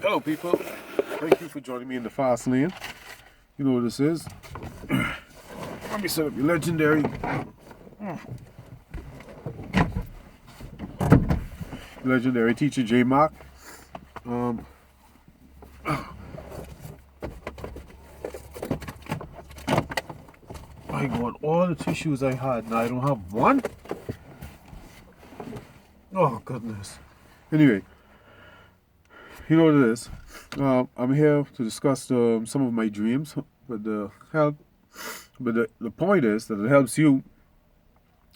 Hello, people. Thank you for joining me in the Fassst Lane. You know what this is. Let me set up your legendary teacher Jay Mack. I got all the tissues I had. Now I don't have one. Oh goodness. Anyway, you know what it is. I'm here to discuss some of my dreams, but the point is that it helps you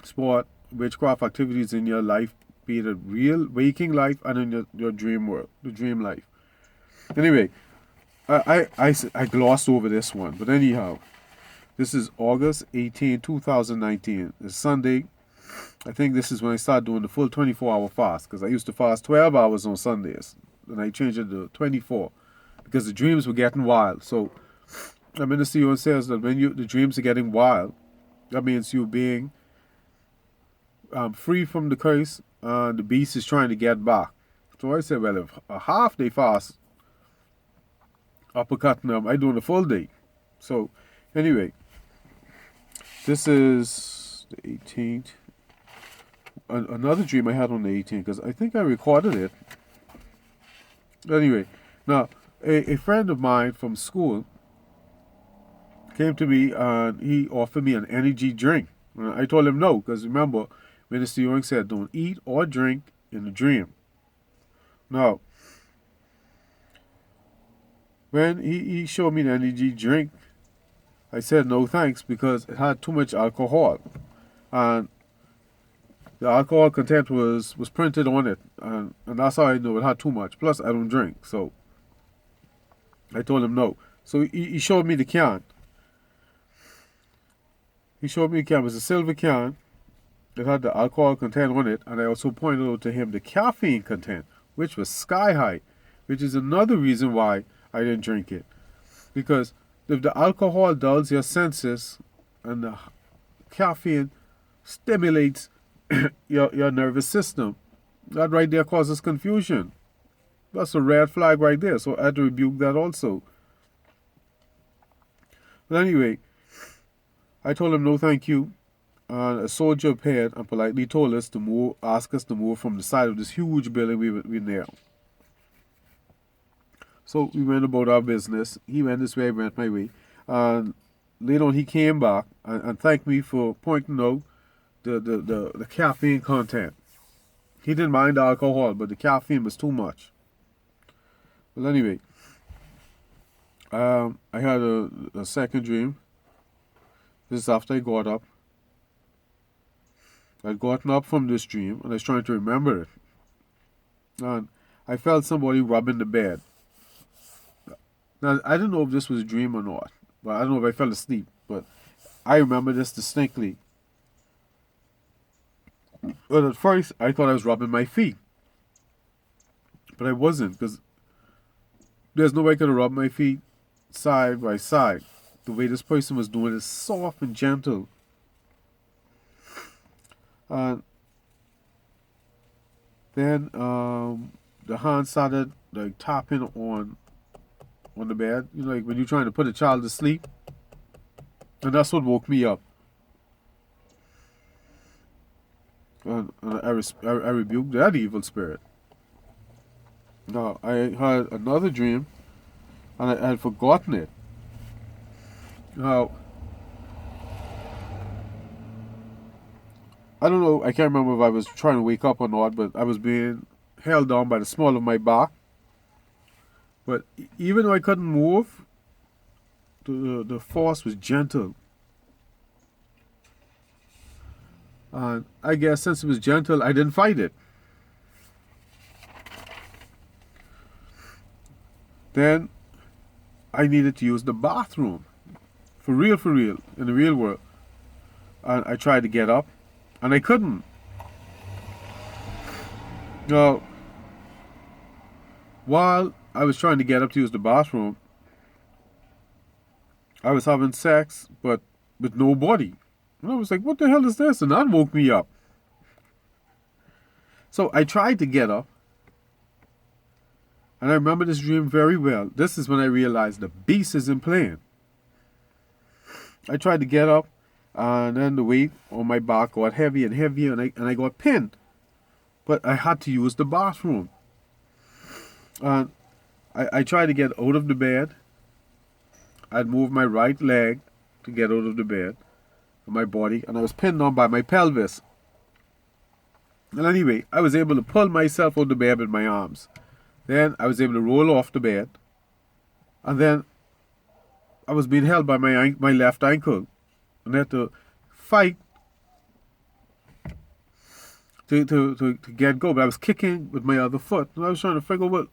spot witchcraft activities in your life, be it a real waking life and in your dream world, the dream life. Anyway, I glossed over this one, but anyhow, this is August 18, 2019. It's Sunday. I think this is when I started doing the full 24-hour fast, because I used to fast 12 hours on Sundays. And I changed it to 24 because the dreams were getting wild. So the minister says that when the dreams are getting wild, that means you being free from the curse and the beast is trying to get back. So I said, well, if a half day fast, uppercutting them, I doing a full day. So anyway, this is the 18th. Another dream I had on the 18th, because I think I recorded it. Anyway, now, a friend of mine from school came to me and he offered me an energy drink. I told him no, because remember, Minister Ewing said don't eat or drink in a dream. Now, when he showed me the energy drink, I said no thanks because it had too much alcohol. And the alcohol content was printed on it, and that's how I know it had too much. Plus, I don't drink, so I told him no. So he showed me the can. He showed me the can. It was a silver can. It had the alcohol content on it, and I also pointed out to him the caffeine content, which was sky high, which is another reason why I didn't drink it. Because if the alcohol dulls your senses and the caffeine stimulates your nervous system, that right there causes confusion. That's a red flag right there. So I had to rebuke that also. But anyway, I told him no thank you. And a soldier appeared and politely told us to move, ask us to move from the side of this huge building we were near. So we went about our business. He went this way, I went my way. And later on he came back and thanked me for pointing out the caffeine content. He didn't mind the alcohol, but the caffeine was too much. Well, anyway, I had a second dream. This is after I got up. I'd gotten up from this dream, and I was trying to remember it. And I felt somebody rubbing the bed. Now, I didn't know if this was a dream or not. But I don't know if I fell asleep. But I remember this distinctly. But at first, I thought I was rubbing my feet. But I wasn't, because there's no way I could have rubbed my feet side by side. The way this person was doing it is soft and gentle. And then the hand started like tapping on the bed. You know, like when you're trying to put a child to sleep. And that's what woke me up. And I rebuked that evil spirit. Now, I had another dream, and I had forgotten it. Now, I don't know, I can't remember if I was trying to wake up or not, but I was being held down by the small of my back. But even though I couldn't move, the force was gentle. And I guess since it was gentle, I didn't fight it. Then I needed to use the bathroom. For real, in the real world. And I tried to get up, and I couldn't. Now, while I was trying to get up to use the bathroom, I was having sex, but with nobody. And I was like, what the hell is this? And that woke me up. So I tried to get up, And I remember this dream very well. This is when I realized the beast isn't playing. I tried to get up, and then the weight on my back got heavier and heavier, and I got pinned. But I had to use the bathroom. And I tried to get out of the bed. I'd move my right leg to get out of the bed, my body, and I was pinned on by my pelvis. And anyway, I was able to pull myself out of the bed with my arms. Then I was able to roll off the bed. And then I was being held by my left ankle. And I had to fight to get go. But I was kicking with my other foot. And I was trying to figure out what.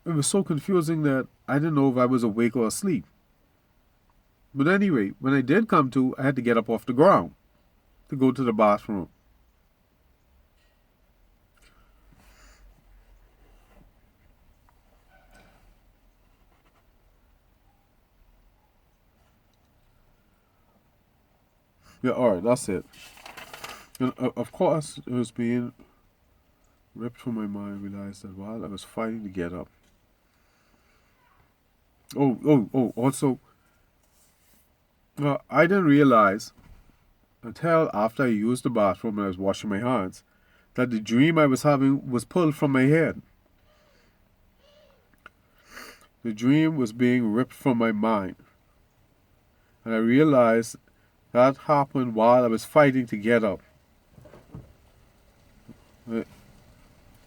It was so confusing that I didn't know if I was awake or asleep. But anyway, when I did come to, I had to get up off the ground to go to the bathroom. Yeah, alright, that's it. And of course, it was being ripped from my mind. I realized that while I was fighting to get up. Also, I didn't realize until after I used the bathroom and I was washing my hands that the dream I was having was pulled from my head. The dream was being ripped from my mind. And I realized that happened while I was fighting to get up.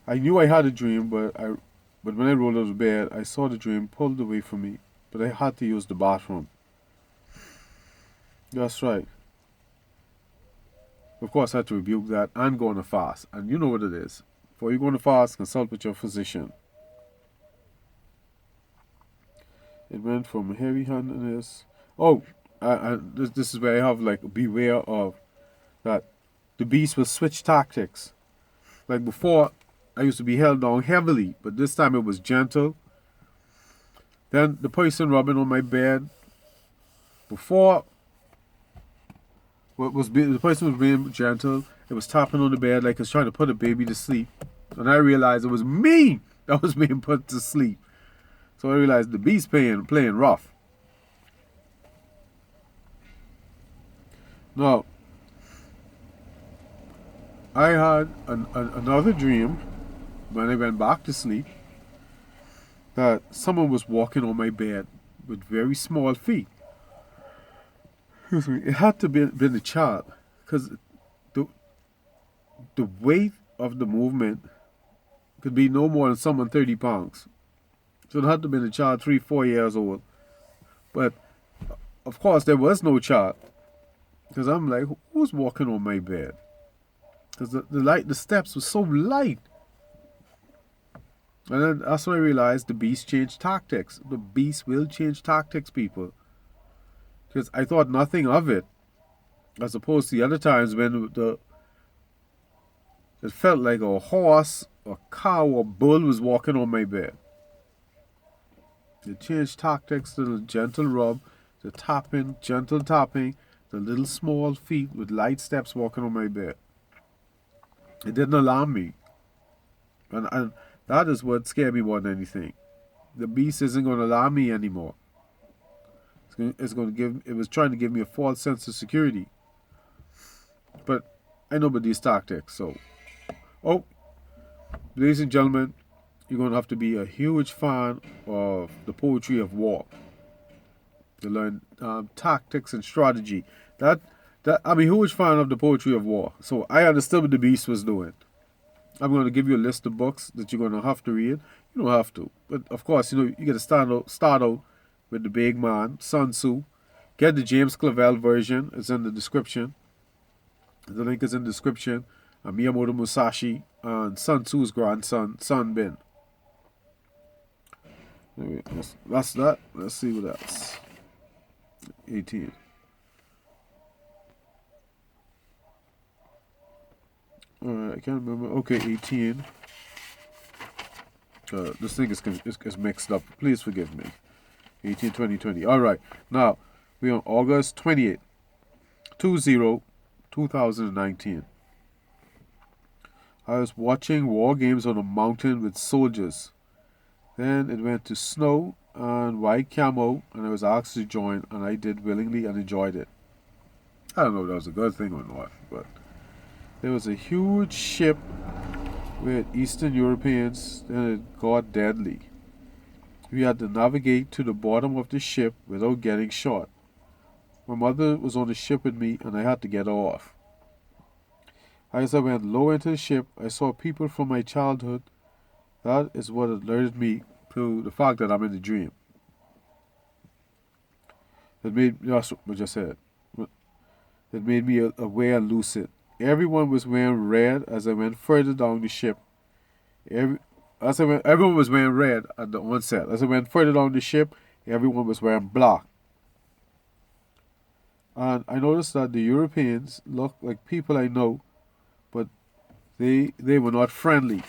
I knew I had a dream, but when I rolled out of bed, I saw the dream pulled away from me. But I had to use the bathroom. That's right. Of course, I had to rebuke that and go on a fast. And you know what it is. Before you go on a fast, consult with your physician. It went from heavy-handedness. This is where I have like beware of that. The beast will switch tactics. Like before, I used to be held down heavily, but this time it was gentle. Then the person rubbing on my bed. Before, the person was being gentle. It was tapping on the bed like it's trying to put a baby to sleep. And I realized it was me that was being put to sleep. So I realized the beast playing rough. Now, I had another dream when I went back to sleep that someone was walking on my bed with very small feet. Excuse me. It had to be been a child because the weight of the movement could be no more than someone 30 pounds. So it had to have been a child 3-4 years old. But of course there was no child. Because I'm like, who's walking on my bed? Because the steps were so light. And then that's when I realized the beast changed tactics. The beast will change tactics, people. Because I thought nothing of it. As opposed to the other times when it felt like a horse, a cow, or bull was walking on my bed. They changed tactics to the gentle rub, the tapping, gentle tapping, the little small feet with light steps walking on my bed. It didn't alarm me. And that is what scared me more than anything. The beast isn't going to alarm me anymore. It was trying to give me a false sense of security. But I know about these tactics, so. Ladies and gentlemen, you're going to have to be a huge fan of the poetry of war to learn tactics and strategy. I'm a huge fan of the poetry of war, so I understood what the beast was doing. I'm going to give you a list of books that you're going to have to read. You don't have to, but of course, you got to start out with the big man, Sun Tzu. Get the James Clavell version. It's in the description. The link is in the description. Miyamoto Musashi and Sun Tzu's grandson, Sun Bin. Anyway, that's that. Let's see what else. 18. Alright, I can't remember. Okay, 18. This thing is mixed up. Please forgive me. 18, 20, 20. Alright, now we're on August 28th, 2019. I was watching war games on a mountain with soldiers. Then it went to snow and white camo, and I was asked to join, and I did willingly and enjoyed it. I don't know if that was a good thing or not, but there was a huge ship with Eastern Europeans, and it got deadly. We had to navigate to the bottom of the ship without getting shot. My mother was on the ship with me, and I had to get her off. As I went low into the ship, I saw people from my childhood. That is what alerted me to the fact that I'm in the dream. That's what I said. It made me aware and lucid. Everyone was wearing red as I went further down the ship. Everyone was wearing red at the onset. As I went further down the ship, everyone was wearing black. And I noticed that the Europeans looked like people I know, but they were not friendly.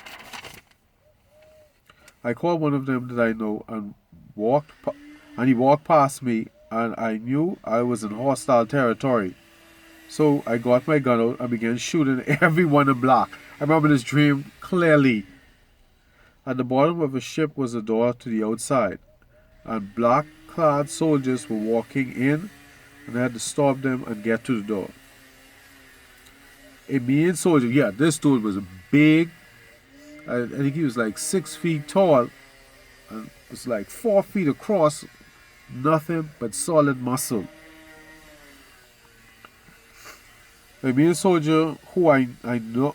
I called one of them that I know and he walked past me, and I knew I was in hostile territory. So I got my gun out and began shooting everyone in black. I remember this dream clearly. At the bottom of a ship was a door to the outside, and black-clad soldiers were walking in, and I had to stop them and get to the door. A main soldier, yeah, this dude was big. I think he was like 6 feet tall, and was like 4 feet across. Nothing but solid muscle. A main soldier who I know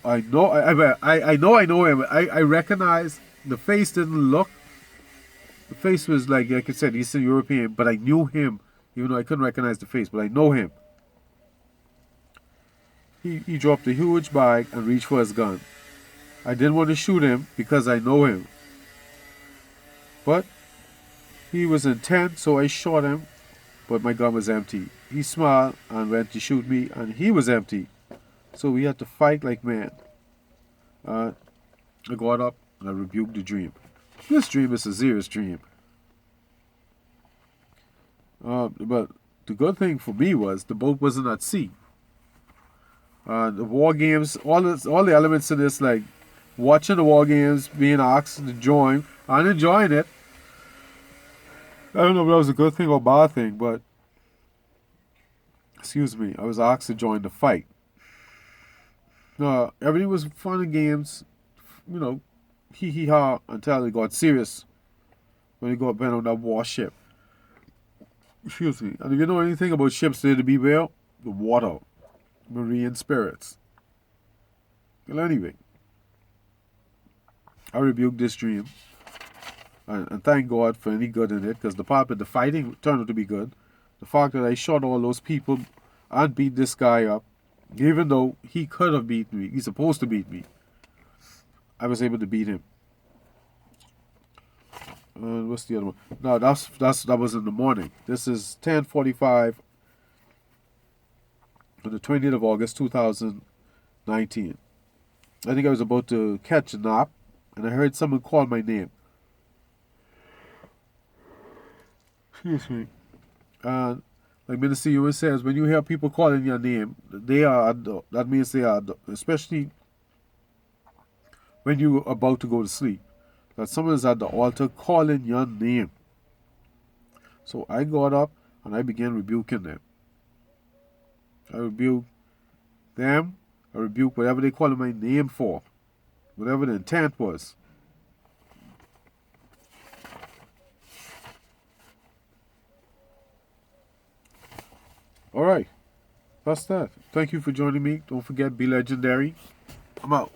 him. I recognize the face. Didn't look. The face was like I said, Eastern European, but I knew him, even though I couldn't recognize the face. But I know him. He dropped a huge bag and reached for his gun. I didn't want to shoot him because I know him, but he was intent, so I shot him, but my gun was empty. He smiled and went to shoot me, and he was empty. So we had to fight like men. I got up and I rebuked the dream. This dream is a serious dream. But the good thing for me was the boat wasn't at sea. The war games, all the elements in this, like watching the war games, being asked to join, and enjoying it. I don't know if that was a good thing or a bad thing, but I was asked to join the fight. Everything was fun and games, hee ha, until it got serious when it got bent on that warship. And if you know anything about ships there to beware, the water, marine spirits. Well, anyway, I rebuked this dream, and thank God for any good in it, because the fighting turned out to be good. The fact that I shot all those people and beat this guy up, even though he could have beaten me, he's supposed to beat me, I was able to beat him. And what's the other one? No, that was in the morning. This is 10:45 on the 20th of August 2019. I think I was about to catch a nap, and I heard someone call my name. Excuse me. And like Minister Ewan says, when you hear people calling your name, that means they are, especially when you're about to go to sleep, that someone is at the altar calling your name. So I got up and I began rebuking them. I rebuked them. I rebuked whatever they calling my name for, whatever the intent was. All right, that's that. Thank you for joining me. Don't forget, be legendary. I'm out.